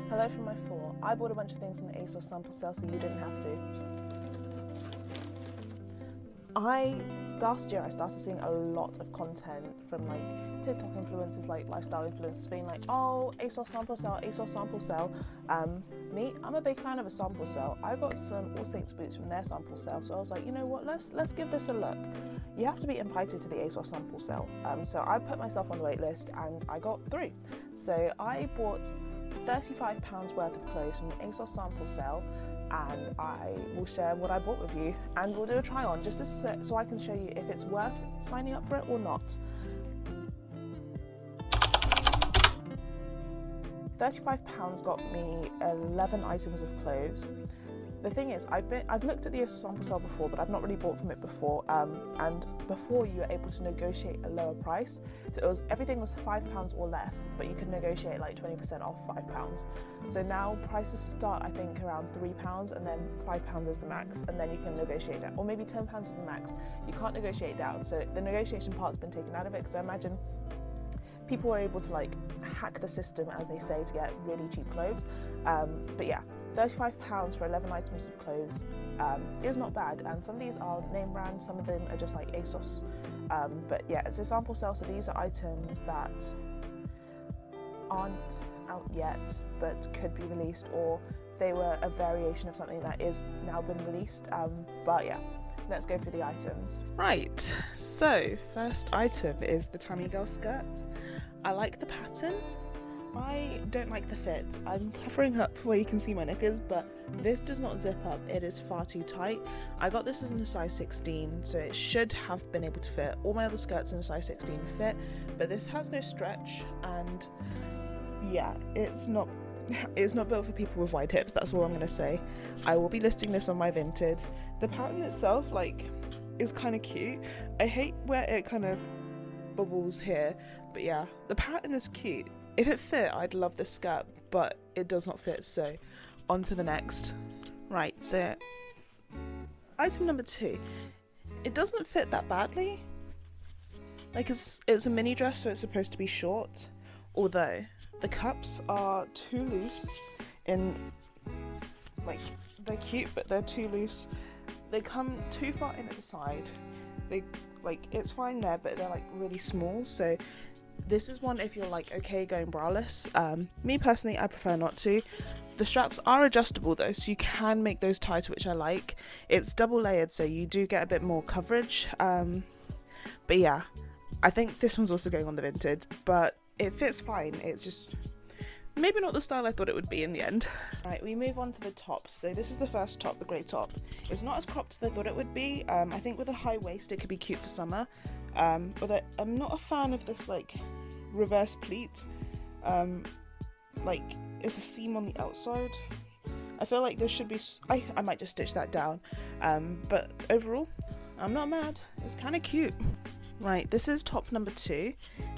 Hello from my floor. I bought a bunch of things on the ASOS sample sale so you didn't have to. Last year I started seeing a lot of content from like TikTok influencers, like lifestyle influencers being like, oh, ASOS sample sale, ASOS sample sale. I'm a big fan of a sample sale. I got some All Saints boots from their sample sale, so I was like, you know what, let's give this a look. You have to be invited to the ASOS sample sale. So I put myself on the wait list and I got through. So I bought £35 worth of clothes from the ASOS sample sale, and I will share what I bought with you, and we'll do a try on just so I can show you if it's worth signing up for it or not. £35 got me 11 items of clothes. The thing is, I've looked at the ASOS sample sale before, but I've not really bought from it before. And before, you were able to negotiate a lower price. So everything was £5 or less, but you could negotiate like 20% off £5. So now prices start, I think, around £3, and then £5 is the max, and then you can negotiate down, or maybe £10 is the max. You can't negotiate down. So the negotiation part's been taken out of it, because I imagine people were able to like hack the system, as they say, to get really cheap clothes. But yeah. £35 for 11 items of clothes is not bad, and some of these are name brand, some of them are just like ASOS. But yeah, it's a sample sale, so these are items that aren't out yet but could be released, or they were a variation of something that is now been released. But yeah, let's go through the items. Right, so first item is the Tammy Girl skirt. I like the pattern. I don't like the fit. I'm covering up where you can see my knickers, but this does not zip up. It is far too tight. I got this in a size 16, so it should have been able to fit. All my other skirts in a size 16 fit, but this has no stretch, and yeah, it's not built for people with wide hips. That's all I'm gonna say. I will be listing this on my Vinted. The pattern itself, like, is kind of cute. I hate where it kind of bubbles here, but yeah, the pattern is cute. If it fit, I'd love this skirt, but it does not fit, so on to the next. Right, so item number 2. It doesn't fit that badly. Like, it's a mini dress, so it's supposed to be short, although the cups are too loose in, like, they're cute, but they're too loose. They come too far in at the side. It's fine there, but they're like really small, so this is one if you're like okay going braless. Me personally, I prefer not to. The straps are adjustable though, so you can make those tighter, which I like. It's double layered, so you do get a bit more coverage. But yeah, I think this one's also going on the Vinted, but it fits fine. It's just maybe not the style I thought it would be in the end. Right, we move on to the tops. So this is the first top, the grey top. It's not as cropped as I thought it would be. I think with a high waist it could be cute for summer. But I'm not a fan of this like reverse pleat. Like, it's a seam on the outside. I feel like there should be, I might just stitch that down. But overall, I'm not mad. It's kind of cute. Right, this is top number 2.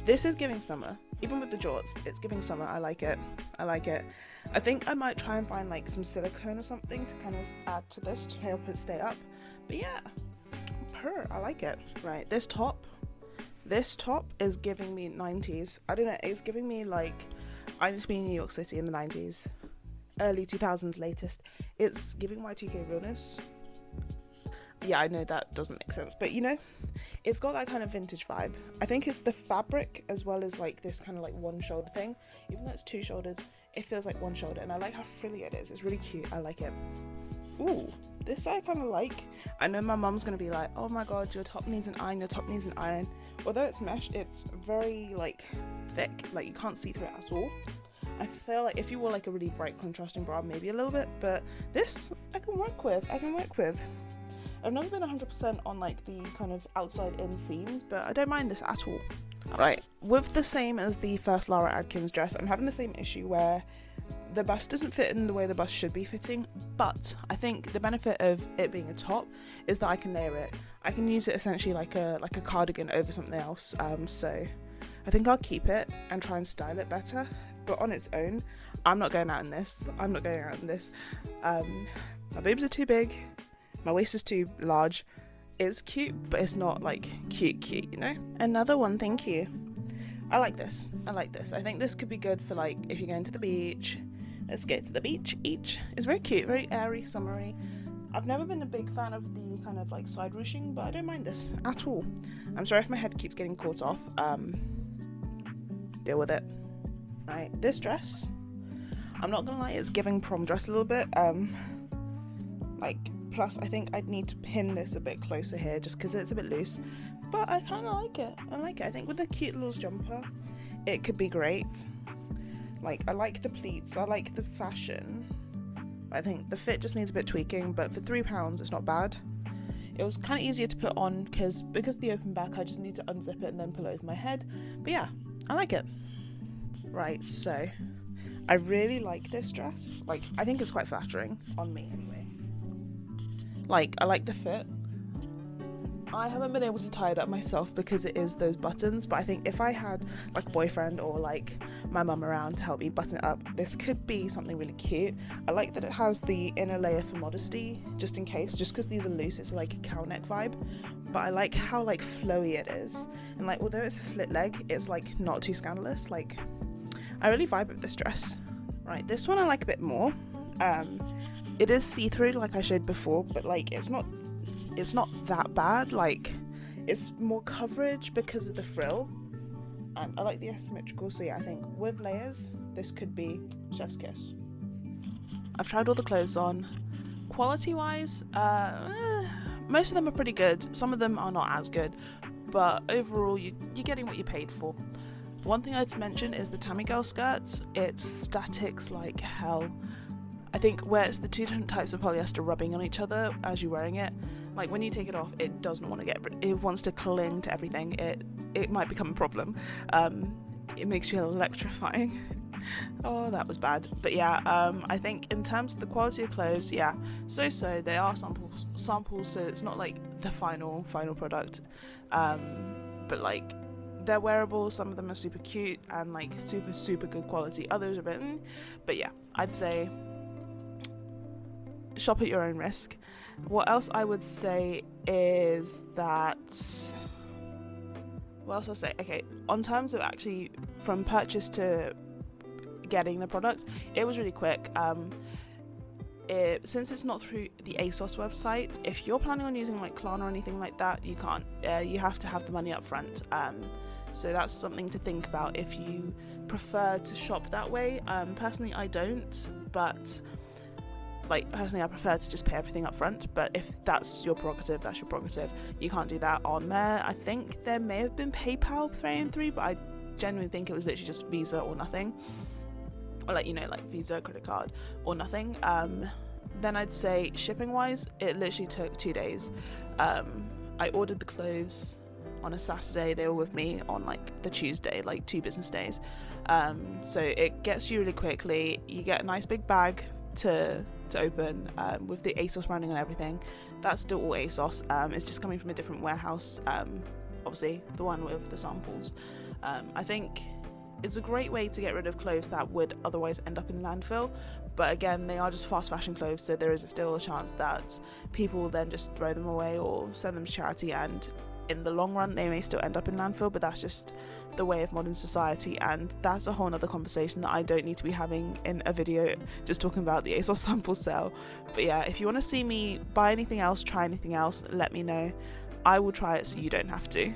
This is giving summer. Even with the jorts, it's giving summer. I like it. I think I might try and find like some silicone or something to kind of add to this to help it stay up. But yeah, I like it. Right, this top is giving me 90s. I don't know, it's giving me like I need to be in New York City in the 90s, early 2000s latest. It's giving Y2K realness. Yeah, I know that doesn't make sense, but you know, it's got that kind of vintage vibe. I think it's the fabric as well as like this kind of like one shoulder thing. Even though it's 2 shoulders, it feels like one shoulder, and I like how frilly it is. It's really cute. I like it. Ooh, this I kind of like. I know my mum's gonna be like, oh my god, your top needs an iron, Although it's mesh, it's very like thick, like you can't see through it at all. I feel like if you wore like a really bright contrasting bra, maybe a little bit, but this I can work with. I've never been 100% on like the kind of outside in seams, but I don't mind this at all. Right, with the same as the first Lara Adkins dress, I'm having the same issue where the bust doesn't fit in the way the bust should be fitting, but I think the benefit of it being a top is that I can layer it. I can use it essentially like a cardigan over something else, so I think I'll keep it and try and style it better, but on its own, I'm not going out in this. My boobs are too big, my waist is too large. It's cute, but it's not like cute, you know? Another one, thank you. I like this. I think this could be good for like if you're going to the beach, Let's go to the beach. Each is very cute, very airy, summery. I've never been a big fan of the kind of like side ruching, but I don't mind this at all. I'm sorry if my head keeps getting caught off. Deal with it. Right, this dress, I'm not gonna lie, it's giving prom dress a little bit. Like, plus I think I'd need to pin this a bit closer here just because it's a bit loose, but I kind of like it. I think with a cute little jumper it could be great. Like, I like the pleats, I like the fashion. I think the fit just needs a bit tweaking, but for £3 it's not bad. It was kind of easier to put on because of the open back, I just need to unzip it and then pull it over my head. But yeah, I like it. Right, so I really like this dress. Like, I think it's quite flattering on me anyway. Like, I like the fit. I haven't been able to tie it up myself because it is those buttons, but I think if I had like a boyfriend or like my mum around to help me button it up, this could be something really cute. I like that it has the inner layer for modesty, just in case, just because these are loose, it's like a cow neck vibe, but I like how like flowy it is, and like although it's a slit leg, it's like not too scandalous. Like, I really vibe with this dress. Right, this one I like a bit more. It is see-through like I showed before, but like it's not that bad. Like, it's more coverage because of the frill, and I like the asymmetrical, so yeah, I think with layers this could be chef's kiss. I've tried all the clothes on. Quality wise, most of them are pretty good, some of them are not as good, but overall you're getting what you paid for. One thing I'd mention is the Tammy Girl skirts. It's statics like hell. I think where it's the two different types of polyester rubbing on each other as you're wearing it, like when you take it off, it doesn't want to it wants to cling to everything. It might become a problem. It makes you feel electrifying. Oh, that was bad. But yeah, I think in terms of the quality of clothes, yeah, so they are samples, so it's not like the final product. But like, they're wearable. Some of them are super cute and like super good quality. Others are a bit, but yeah, I'd say shop at your own risk. What else I would say is that, what else I'll say? Okay, on terms of actually from purchase to getting the product, it was really quick. Since it's not through the ASOS website, if you're planning on using like Klarna or anything like that, you can't. You have to have the money up front. So that's something to think about if you prefer to shop that way. Personally, I don't, but like personally I prefer to just pay everything up front, but if that's your prerogative, that's your prerogative. You can't do that on there. I think there may have been PayPal 3 but I genuinely think it was literally just Visa or nothing, or like, you know, like Visa, credit card or nothing. Then I'd say shipping wise, it literally took 2 days. I ordered the clothes on a Saturday, they were with me on like the Tuesday, like 2 business days. So it gets you really quickly. You get a nice big bag to open, with the ASOS branding and everything. That's still all ASOS. It's just coming from a different warehouse, obviously the one with the samples. I think it's a great way to get rid of clothes that would otherwise end up in landfill, but again, they are just fast fashion clothes, so there is still a chance that people will then just throw them away or send them to charity, and in the long run they may still end up in landfill, but that's just the way of modern society, and that's a whole other conversation that I don't need to be having in a video just talking about the ASOS sample sale. But yeah, if you want to see me buy anything else, try anything else, let me know. I will try it so you don't have to.